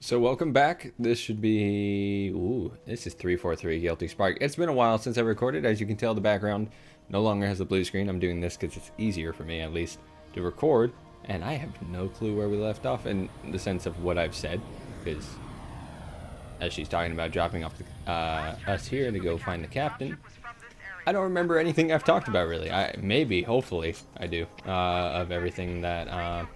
So welcome back. This should be, this is 343 Guilty Spark. It's been a while since I recorded. As you can tell, the background no longer has a blue screen. I'm doing this because it's easier for me, at least, to record. And I have no clue where we left off in the sense of what I've said, because as she's talking about dropping off us here to go find the captain, I don't remember anything I've talked about, really. Hopefully, I do, of everything that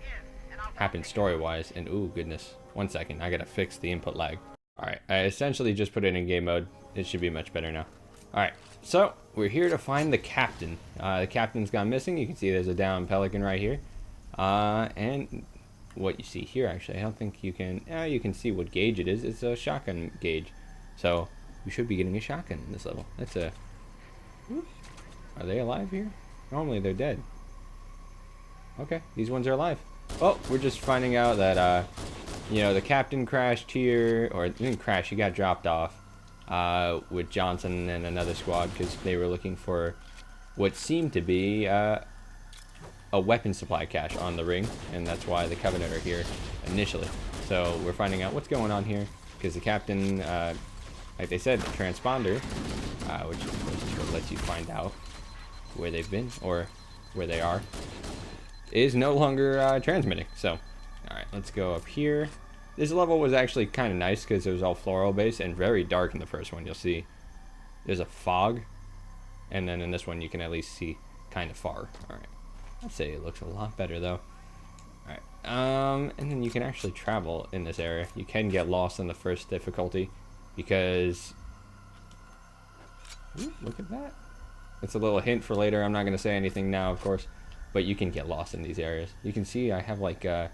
happened story-wise. And, ooh, goodness. 1 second, I gotta fix the input lag. Alright, I essentially just put it in game mode. It should be much better now. Alright, so we're here to find the captain. The captain's gone missing. You can see there's a down pelican right here. And what you see here, actually, I don't think you can... you can see what gauge it is. It's a shotgun gauge. So, we should be getting a shotgun in this level. That's a... Are they alive here? Normally they're dead. Okay, these ones are alive. Oh, we're just finding out that, you know, the captain crashed here, or didn't crash, he got dropped off with Johnson and another squad because they were looking for what seemed to be a weapon supply cache on the ring, and that's why the Covenant are here initially. So we're finding out what's going on here because the captain, like they said, the transponder, which of course is what lets you find out where they've been or where they are, is no longer transmitting. So alright, let's go up here. This level was actually kind of nice because it was all floral based and very dark in the first one. You'll see there's a fog, and then in this one you can at least see kind of far. Alright, I'd say it looks a lot better though. Alright, and then you can actually travel in this area. You can get lost in the first difficulty because... Ooh, look at that. It's a little hint for later. I'm not going to say anything now, of course. But you can get lost in these areas. You can see I have like, if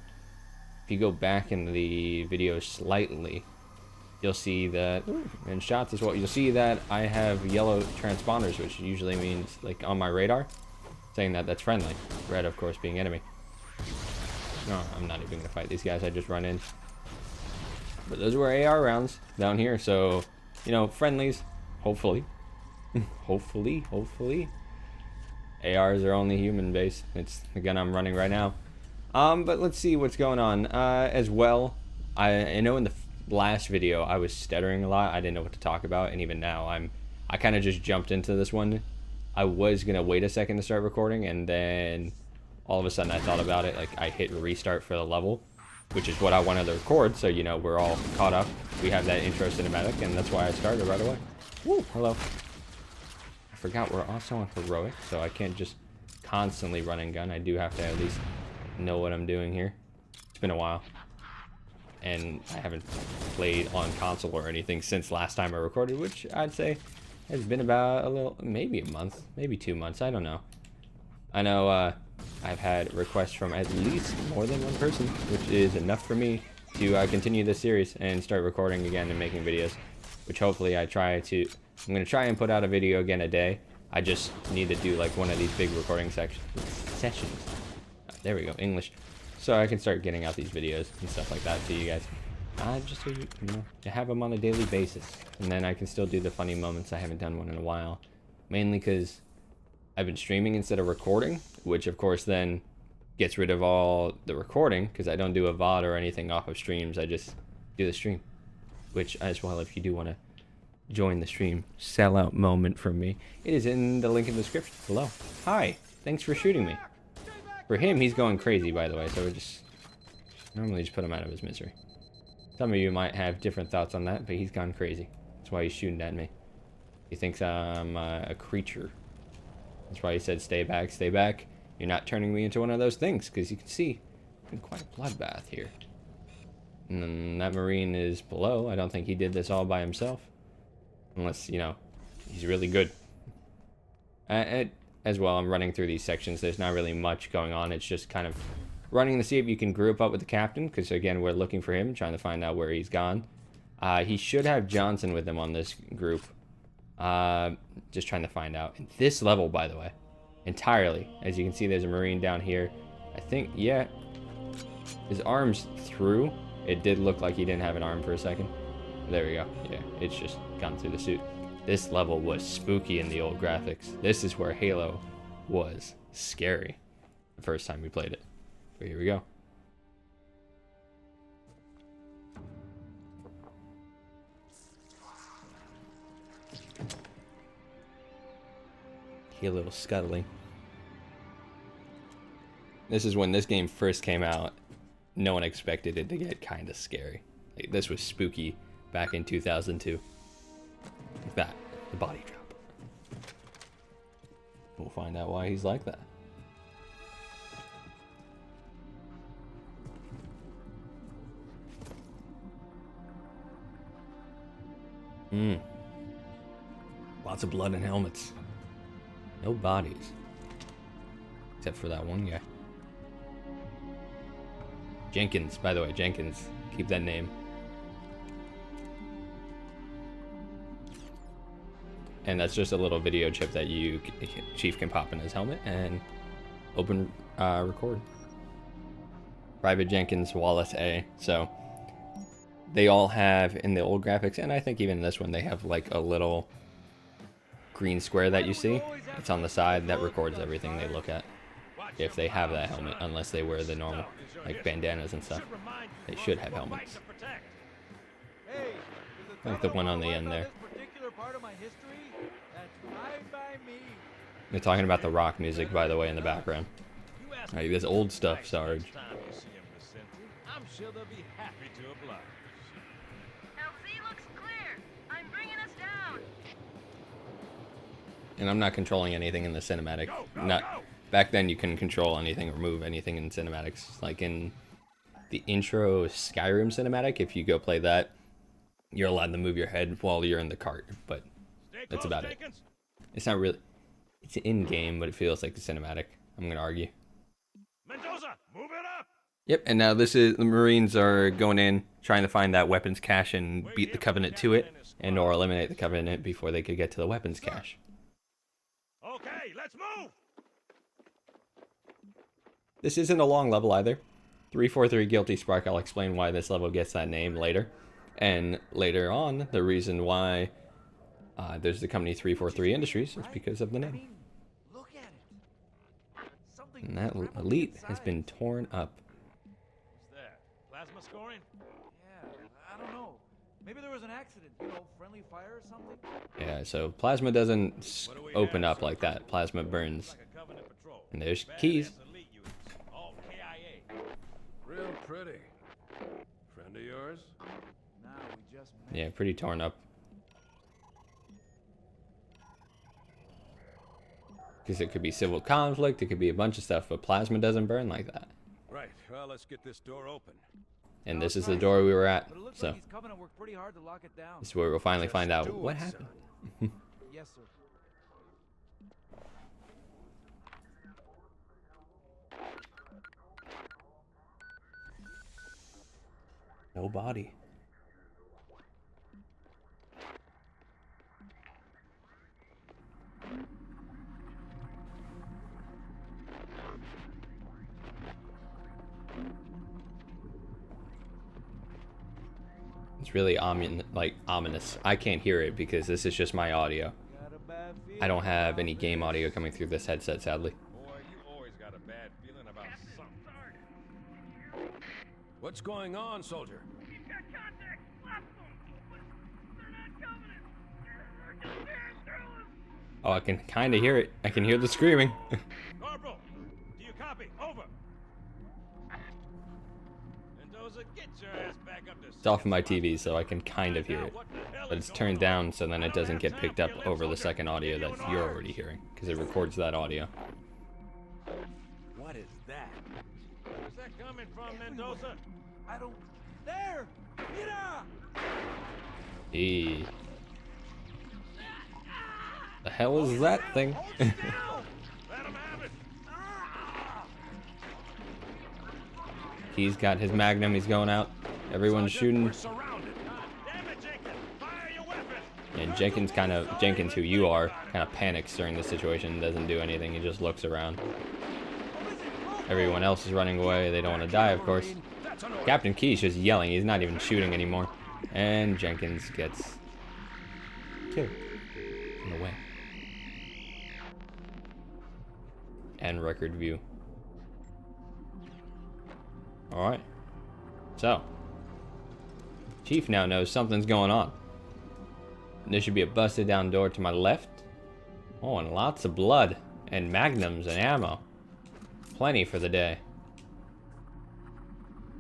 you go back in the video slightly, you'll see that, in shots is what you'll see that I have yellow transponders, which usually means like on my radar, saying that that's friendly. Red, of course, being enemy. No, I'm not even going to fight these guys. I just run in. But those were AR rounds down here, so, you know, friendlies, hopefully. hopefully. ARs are only human based. It's the gun I'm running right now. But let's see what's going on. As well, I know in the last video I was stuttering a lot. I didn't know what to talk about, and even now I kind of just jumped into this one. I was gonna wait a second to start recording, and then all of a sudden I thought about it. Like I hit restart for the level, which is what I wanted to record. So you know we're all caught up. We have that intro cinematic, and that's why I started right away. Woo! Hello. I forgot we're also on heroic, so I can't just constantly run and gun. I do have to at least know what I'm doing here. It's been a while, and I haven't played on console or anything since last time I recorded, which I'd say has been about maybe a month, maybe 2 months. I don't know. I know I've had requests from at least more than one person, which is enough for me to continue this series and start recording again and making videos, which hopefully I'm going to try and put out a video again a day. I just need to do like one of these big recording sessions. There we go, English. So I can start getting out these videos and stuff like that to you guys. Just so you know, to have them on a daily basis. And then I can still do the funny moments. I haven't done one in a while. Mainly because I've been streaming instead of recording, which of course then gets rid of all the recording because I don't do a VOD or anything off of streams. I just do the stream. Which as well, if you do want to join the stream sellout moment from me, it is in the link in the description below. Hi, thanks for shooting me. For him, he's going crazy, by the way, so we just normally just put him out of his misery. Some of you might have different thoughts on that, but he's gone crazy. That's why he's shooting at me. He thinks I'm a creature. That's why he said stay back, stay back. You're not turning me into one of those things, because you can see it's been quite a bloodbath here. And then that Marine is below. I don't think he did this all by himself. Unless, you know, he's really good. As well, I'm running through these sections. There's not really much going on. It's just kind of running to see if you can group up with the captain. Because, again, we're looking for him, trying to find out where he's gone. He should have Johnson with him on this group. Just trying to find out. And this level, by the way, entirely. As you can see, there's a Marine down here. I think, yeah, his arm's through. It did look like he didn't have an arm for a second. There we go. Yeah, it's just gone through the suit. This level was spooky in the old graphics. This is where Halo was scary the first time we played it. But here we go. Hear a little scuttling. This is when this game first came out. No one expected it to get kind of scary. Like, this was spooky back in 2002. Like that, the body drop. We'll find out why he's like that. Lots of blood and helmets. No bodies. Except for that one guy. Jenkins, by the way, Jenkins. Keep that name. And that's just a little video chip that Chief can pop in his helmet and open record. Private Jenkins, Wallace A. So they all have in the old graphics, and I think even in this one, they have like a little green square that you see. It's on the side that records everything they look at. If they have that helmet, unless they wear the normal, like bandanas and stuff. They should have helmets. Like the one on the end there. They're talking about the rock music, by the way, in the background. Alright, this old stuff, Sarge. I'm sure they'll be happy to oblige. LZ looks clear. I'm bringing us down. And I'm not controlling anything in the cinematic. Back then you couldn't control anything or move anything in cinematics. Like in the intro Skyrim cinematic, if you go play that, you're allowed to move your head while you're in the cart, but that's about it. It's not really, it's in-game, but it feels like the cinematic, I'm gonna argue. Mendoza, move it up! Yep, and now this is, the Marines are going in, trying to find that weapons cache and beat the Covenant to it, and or eliminate the Covenant before they could get to the weapons cache. Okay, let's move! This isn't a long level either. 343 Guilty Spark, I'll explain why this level gets that name later. And later on, the reason why there's the company 343 Industries is because of the name. Look at it. And that elite has been torn up. What's that? Plasma scoring? Yeah, I don't know. Maybe there was an accident, you know, friendly fire or something? Yeah, so plasma doesn't open up like that. Plasma burns. Like a Covenant patrol. And there's keys. Badass elite units, all KIA. Real pretty. Friend of yours? Nah, we just met. Yeah, pretty torn up. Because it could be civil conflict, it could be a bunch of stuff, but plasma doesn't burn like that. Right, well, let's get this door open. And this is the door we were at, But it looks so like these Covenant worked pretty hard to lock it down. this is where we'll finally Just find out do what it, happened. Yes, sir. No body. It's really ominous. I can't hear it because this is just my audio. Got a bad feeling I don't have about any game this. audio coming through this headset, sadly. Boy, you always got a bad feeling about something. What's going on, soldier? He's got contact. Blast them. But they're not Covenant. They're just tearing through us. Oh, I can kind of hear it. I can hear the screaming. Corporal, do you copy? Over. Mendoza, get your ass back up to It's off of my TV, so I can kind of hear it. But it's turned down so then it doesn't get picked up over the second audio that you're already hearing, because it records that audio. What is that? Where's that coming from, Mendoza? I don't. There! Mira! Eee. The hell is that thing? Let him have it. He's got his magnum, he's going out. Everyone's shooting. We're surrounded. Damn it, Jenkins! Fire your weapon! And Jenkins, who you are, kind of panics during this situation, doesn't do anything, he just looks around. Everyone else is running away, they don't want to die, of course. That's an order. Captain Key's just yelling, he's not even shooting anymore. And Jenkins gets killed in the way. And record view. Alright. So, Chief now knows something's going on. There should be a busted down door to my left. Oh, and lots of blood and magnums and ammo. Plenty for the day.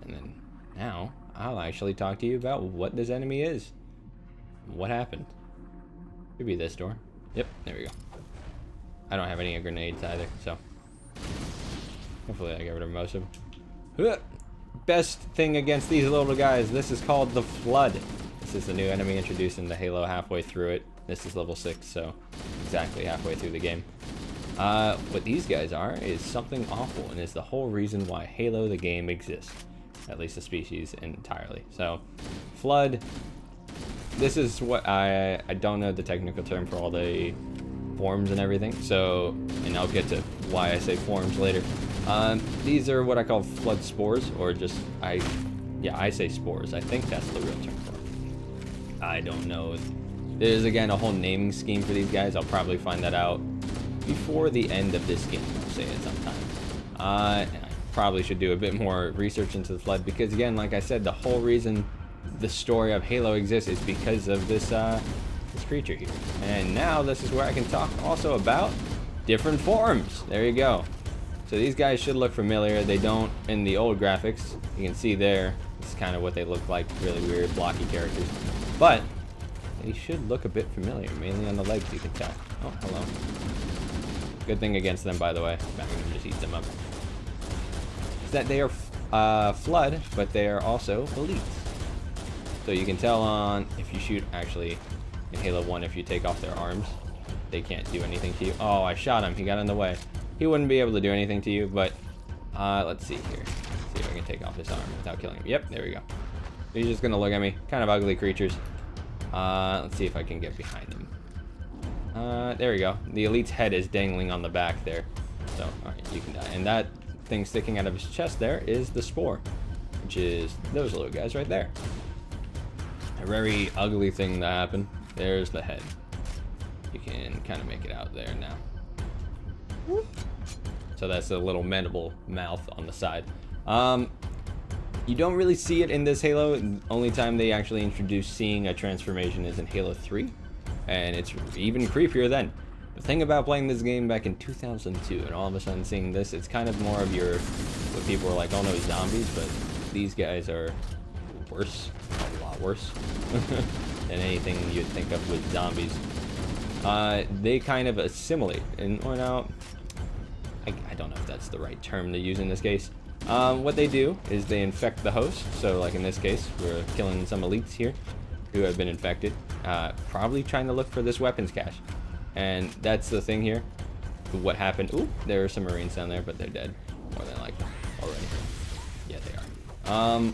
And then now I'll actually talk to you about what this enemy is. What happened? Could be this door. Yep, there we go. I don't have any grenades either, so hopefully I get rid of most of them. Best thing against these little guys, this is called the Flood. This is the new enemy introduced into Halo halfway through it. This is level 6, so exactly halfway through the game. What these guys are is something awful, and is the whole reason why Halo the game exists. At least the species entirely. So, Flood, this is what I don't know the technical term for all the forms and everything, so, and I'll get to why I say forms later. These are what I call Flood spores, or just, I say spores. I think that's the real term for it. I don't know. There's, again, a whole naming scheme for these guys. I'll probably find that out before the end of this game. I'll say it sometime. I probably should do a bit more research into the Flood, because, again, like I said, the whole reason the story of Halo exists is because of this, this creature here. And now this is where I can talk also about different forms. There you go. So these guys should look familiar. They don't in the old graphics. You can see there, this is kind of what they look like, really weird, blocky characters. But they should look a bit familiar, mainly on the legs, you can tell. Oh, hello. Good thing against them, by the way. Magnum just eats them up. Is that they are Flood, but they are also elites. So you can tell on, if you shoot, actually, in Halo 1, if you take off their arms, they can't do anything to you. Oh, I shot him. He got in the way. He wouldn't be able to do anything to you, but let's see here. See if I can take off his arm without killing him. Yep, there we go. He's just going to look at me. Kind of ugly creatures. Let's see if I can get behind him. There we go. The elite's head is dangling on the back there. So, alright, you can die. And that thing sticking out of his chest there is the spore, which is those little guys right there. A very ugly thing that happened. There's the head. You can kind of make it out there now. So that's a little mandible mouth on the side. You don't really see it in this Halo. The only time they actually introduce seeing a transformation is in Halo 3. And it's even creepier then. The thing about playing this game back in 2002 and all of a sudden seeing this, it's kind of more of your, what people are like, oh no, zombies, but these guys are worse, a lot worse than anything you'd think of with zombies. They kind of assimilate, and or now, I don't know if that's the right term to use in this case. What they do is they infect the host. So like in this case, we're killing some elites here who have been infected, probably trying to look for this weapons cache. And that's the thing here. What happened? Ooh, there are some Marines down there, but they're dead, more than likely, already. Yeah, they are.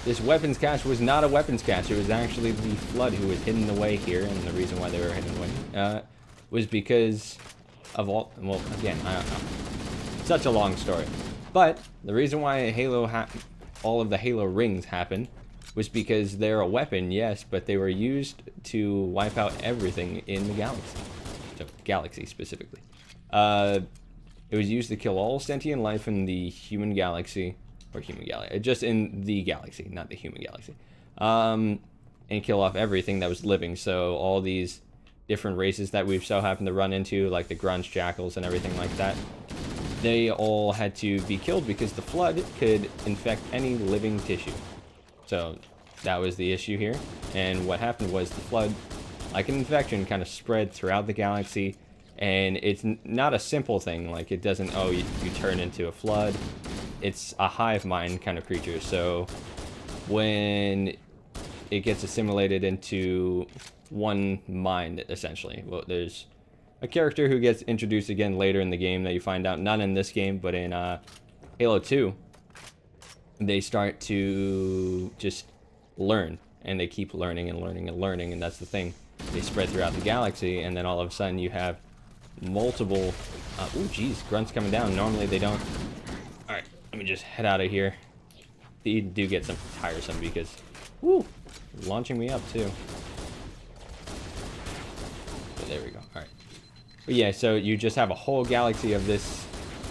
This weapons cache was not a weapons cache. It was actually the Flood who was hidden away here, and the reason why they were hidden away was because of all. Well, again, I don't know. Such a long story, but the reason why all of the Halo rings happened was because they're a weapon, yes, but they were used to wipe out everything in the galaxy. So, galaxy specifically. It was used to kill all sentient life in the human galaxy, or human galaxy, just in the galaxy, not the human galaxy. And kill off everything that was living. So all these different races that we've so happened to run into, like the grunge jackals and everything like that, they all had to be killed because the Flood could infect any living tissue. So that was the issue here. And what happened was the Flood, like an infection, kind of spread throughout the galaxy. And it's not a simple thing. Like it doesn't, oh, you turn into a Flood. It's a hive mind kind of creature. So when it gets assimilated into one mind, essentially, well, there's a character who gets introduced again later in the game that you find out, not in this game, but in Halo 2. They start to just learn, and they keep learning and learning and learning, and that's the thing. They spread throughout the galaxy, and then all of a sudden you have multiple... ooh, geez, grunts coming down. Normally they don't. Alright, let me just head out of here. They do get some tiresome because... Woo! Launching me up, too. But there we go. Alright. But yeah, so you just have a whole galaxy of this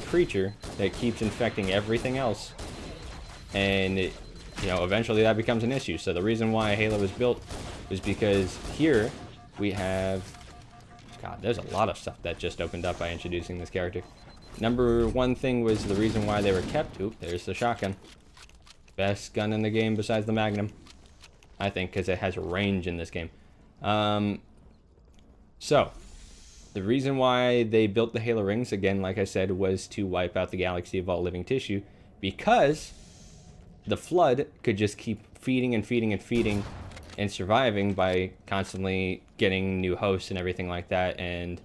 creature that keeps infecting everything else. And, it, you know, eventually that becomes an issue. So the reason why Halo was built was because here we have... God, there's a lot of stuff that just opened up by introducing this character. Number one thing was the reason why they were kept. Oop, there's the shotgun. Best gun in the game besides the Magnum, I think, because it has range in this game. So, the reason why they built the Halo rings, again, like I said, was to wipe out the galaxy of all living tissue, because the Flood could just keep feeding and feeding and feeding and surviving by constantly getting new hosts and everything like that, and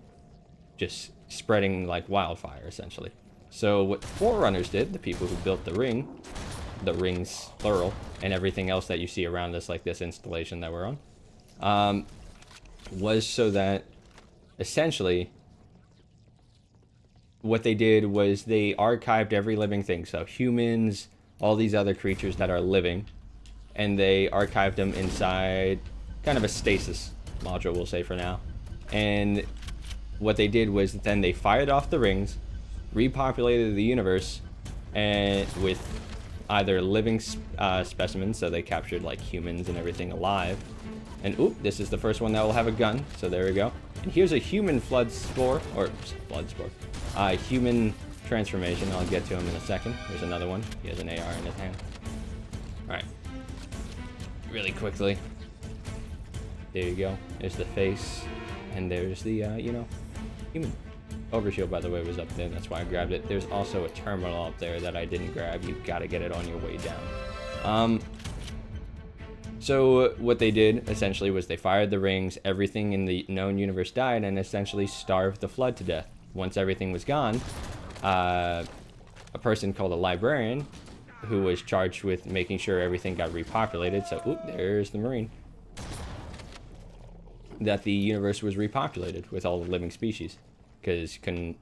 just spreading like wildfire, essentially. So what the Forerunners did, the people who built the rings, plural, and everything else that you see around us, like this installation that we're on, was so that, essentially, what they did was they archived every living thing. So humans, all these other creatures that are living, and they archived them inside kind of a stasis module, we'll say for now. And what they did was then they fired off the rings, repopulated the universe, and with either living specimens, so they captured like humans and everything alive. And oop, this is the first one that will have a gun, so there we go. And here's a human flood spore, human transformation. I'll get to him in a second. There's another one. He has an AR in his hand. Alright. Really quickly. There you go. There's the face. And there's the, human. Overshield, by the way, was up there. That's why I grabbed it. There's also a terminal up there that I didn't grab. You've got to get it on your way down. So what they did, essentially, was they fired the rings. Everything in the known universe died and essentially starved the Flood to death. Once everything was gone, a person called a librarian, who was charged with making sure everything got repopulated. So, oop, there's the Marine. That the universe was repopulated with all the living species. Because you couldn't,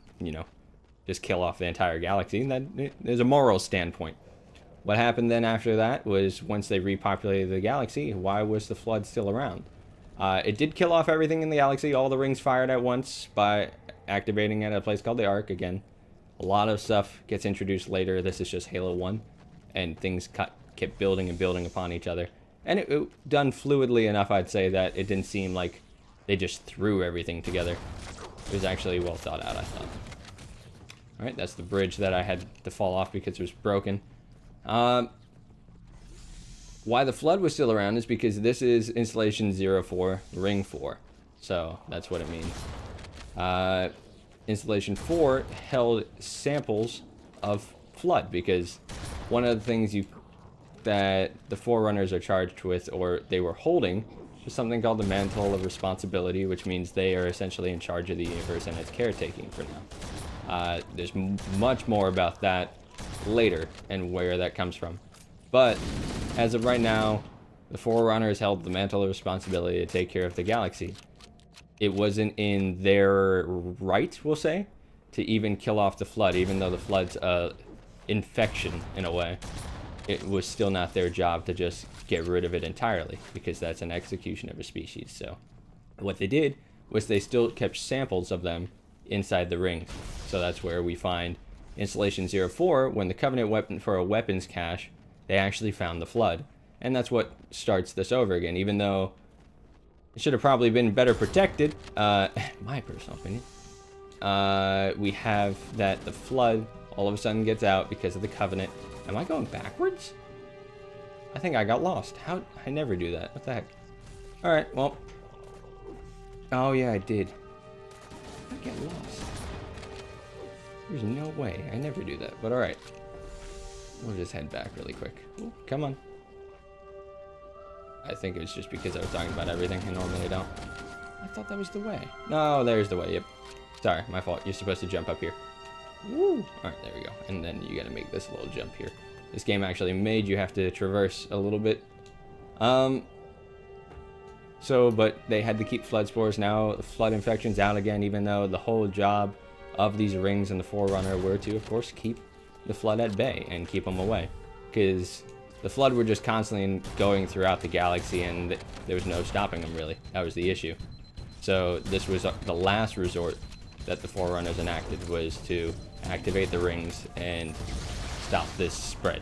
just kill off the entire galaxy. And there's a moral standpoint. What happened then after that was, once they repopulated the galaxy, why was the Flood still around? It did kill off everything in the galaxy. All the rings fired at once by activating at a place called the Ark. Again, a lot of stuff gets introduced later. This is just Halo 1. And things kept building and building upon each other. And it done fluidly enough, I'd say, that it didn't seem like they just threw everything together. It was actually well thought out, I thought. Alright, that's the bridge that I had to fall off because it was broken. Why the Flood was still around is because this is installation 04, ring 4. So, that's what it means. Installation 4 held samples of Flood, because one of the things that the Forerunners are charged with, or they were holding, is something called the Mantle of Responsibility, which means they are essentially in charge of the universe and its caretaking for now. There's much more about that later and where that comes from. But as of right now, the Forerunners held the Mantle of Responsibility to take care of the galaxy. It wasn't in their right, we'll say, to even kill off the Flood, even though the Flood's infection in a way. It was still not their job to just get rid of it entirely, because that's an execution of a species. So what they did was they still kept samples of them inside the rings. So that's where we find installation 04, when the Covenant weapon for a weapons cache, they actually found the Flood. And that's what starts this over again, even though it should have probably been better protected, my personal opinion. We have that the Flood all of a sudden gets out because of the Covenant. Am I going backwards? I think I got lost. How? I never do that. What the heck? Alright, well. Oh yeah, I did. I get lost. There's no way. I never do that. But alright. We'll just head back really quick. Ooh, come on. I think it was just because I was talking about everything and normally I don't. I thought that was the way. No, there's the way. Yep. Sorry, my fault. You're supposed to jump up here. Woo! Alright, there we go. And then you gotta make this little jump here. This game actually made you have to traverse a little bit. But they had to keep Flood spores. Now the Flood infection's out again, even though the whole job of these rings and the Forerunner were to, of course, keep the Flood at bay and keep them away. Because the Flood were just constantly going throughout the galaxy and there was no stopping them, really. That was the issue. So this was the last resort that the Forerunners enacted, was to activate the rings and stop this spread.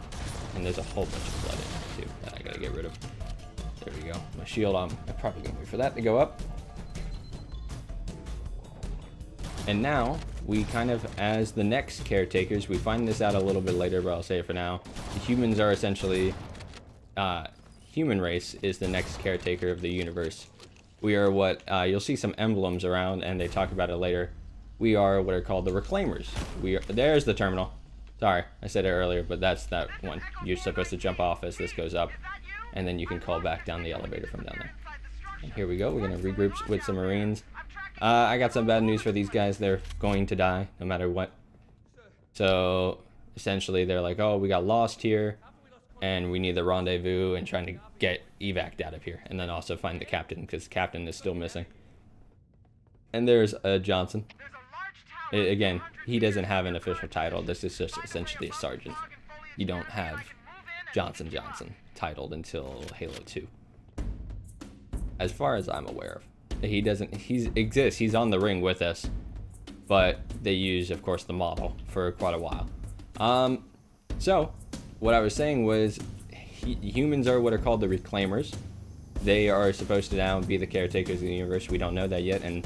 And there's a whole bunch of Flood in here too that I gotta get rid of. There we go. My shield on. I'm probably gonna wait for that to go up. And now, we kind of, as the next caretakers, we find this out a little bit later, but I'll say it for now. The humans are essentially, human race is the next caretaker of the universe. We are what, you'll see some emblems around, and they talk about it later. We are what are called the Reclaimers. There's the terminal. Sorry, I said it earlier, but that's that one. You're supposed to jump off as this goes up, and then you can call back down the elevator from down there. And here we go. We're going to regroup with some Marines. I got some bad news for these guys. They're going to die no matter what. So, essentially, they're like, oh, we got lost here, and we need the rendezvous and trying to get evac'd out of here. And then also find the captain, because the captain is still missing. And there's Johnson. Again, he doesn't have an official title. This is just essentially a sergeant. You don't have Johnson titled until Halo 2. As far as I'm aware of. He exists. He's on the ring with us. But they use, of course, the model for quite a while. So, what I was saying was, humans are what are called the Reclaimers. They are supposed to now be the caretakers of the universe. We don't know that yet. And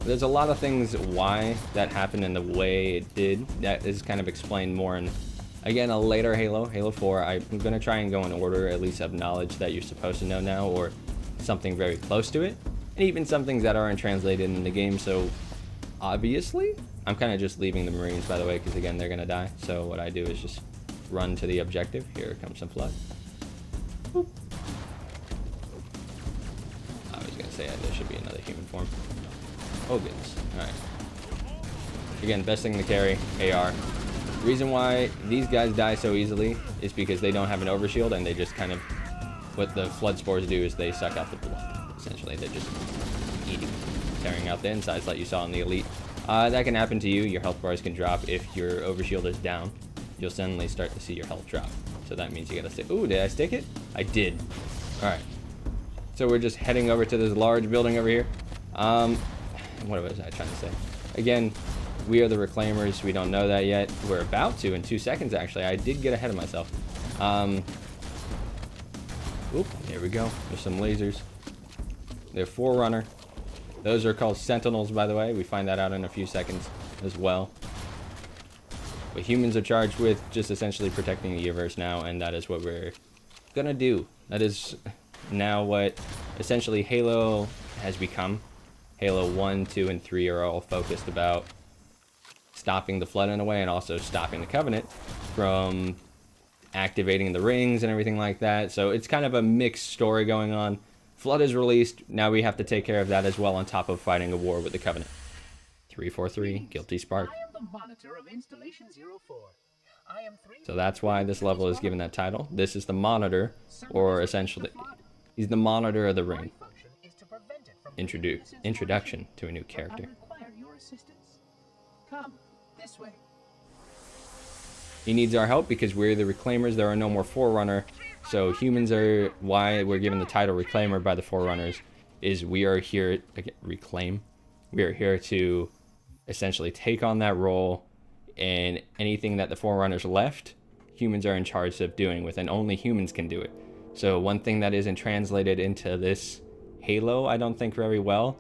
there's a lot of things why that happened and the way it did. That is kind of explained more in, again, a later Halo 4. I'm going to try and go in order, at least of knowledge that you're supposed to know now, or something very close to it. And even some things that aren't translated in the game, so obviously, I'm kind of just leaving the Marines, by the way, because again, they're going to die. So what I do is just run to the objective. Here comes some flood. Boop. I was going to say there should be another human form. Oh goodness. Alright. Again, best thing to carry, AR. The reason why these guys die so easily is because they don't have an overshield, and they just kind of, what the flood spores do is they suck out the blood. Essentially, they're just eating, tearing out the insides like you saw in the Elite. That can happen to you. Your health bars can drop if your overshield is down. You'll suddenly start to see your health drop. So that means you gotta stick. Ooh, did I stick it? I did. Alright. So we're just heading over to this large building over here. What was I trying to say? Again, we are the Reclaimers. We don't know that yet. We're about to in 2 seconds, actually. I did get ahead of myself. Oop, here we go. There's some lasers. They're Forerunner. Those are called Sentinels, by the way. We find that out in a few seconds as well. But humans are charged with just essentially protecting the universe now, and that is what we're gonna do. That is now what essentially Halo has become. Halo 1, 2, and 3 are all focused about stopping the Flood in a way, and also stopping the Covenant from activating the rings and everything like that. So it's kind of a mixed story going on. Flood is released. Now we have to take care of that as well, on top of fighting a war with the Covenant. 343, Guilty Spark. I am the monitor of Installation 04. So that's why this level is given that title. This is the monitor, or essentially, he's the monitor of the ring. Introduction to a new character. Come this way. He needs our help because we're the Reclaimers. There are no more Forerunner. So humans are why we're given the title Reclaimer by the Forerunners. Is we are here to reclaim. We are here to essentially take on that role, and anything that the Forerunners left, humans are in charge of doing with, and only humans can do it. So one thing that isn't translated into this Halo, I don't think very well,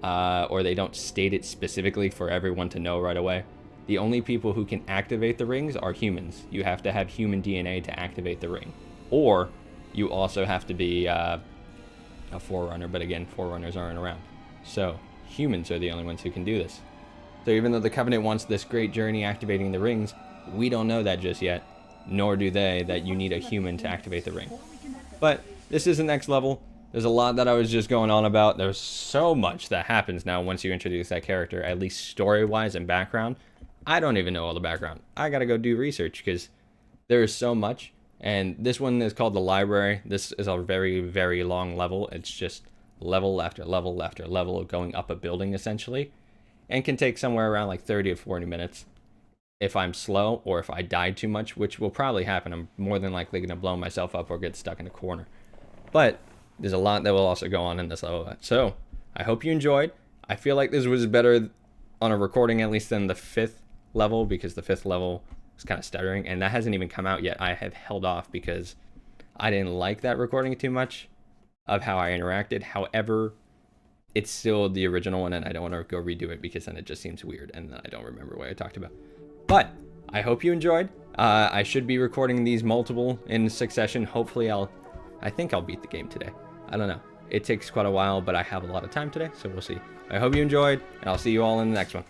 or they don't state it specifically for everyone to know right away. The only people who can activate the rings are humans. You have to have human DNA to activate the ring, or you also have to be a Forerunner, but again, Forerunners aren't around. So humans are the only ones who can do this. So even though the Covenant wants this great journey activating the rings, we don't know that just yet, nor do they, that you need a human to activate the ring. But this is the next level. There's a lot that I was just going on about. There's so much that happens now once you introduce that character, at least story-wise and background. I don't even know all the background. I gotta go do research because there is so much. And this one is called the Library. This is a very, very long level. It's just level after level after level of going up a building, essentially. And can take somewhere around like 30 to 40 minutes. If I'm slow, or if I die too much, which will probably happen. I'm more than likely going to blow myself up or get stuck in a corner. But there's a lot that will also go on in this level. So, I hope you enjoyed. I feel like this was better on a recording at least than the 5th level, because the 5th level is kind of stuttering, and that hasn't even come out yet. I have held off because I didn't like that recording too much of how I interacted. However, it's still the original one, and I don't want to go redo it because then it just seems weird, and then I don't remember what I talked about. But I hope you enjoyed. I should be recording these multiple in succession. Hopefully I think I'll beat the game today. I don't know. It takes quite a while, but I have a lot of time today, so we'll see. I hope you enjoyed, and I'll see you all in the next one.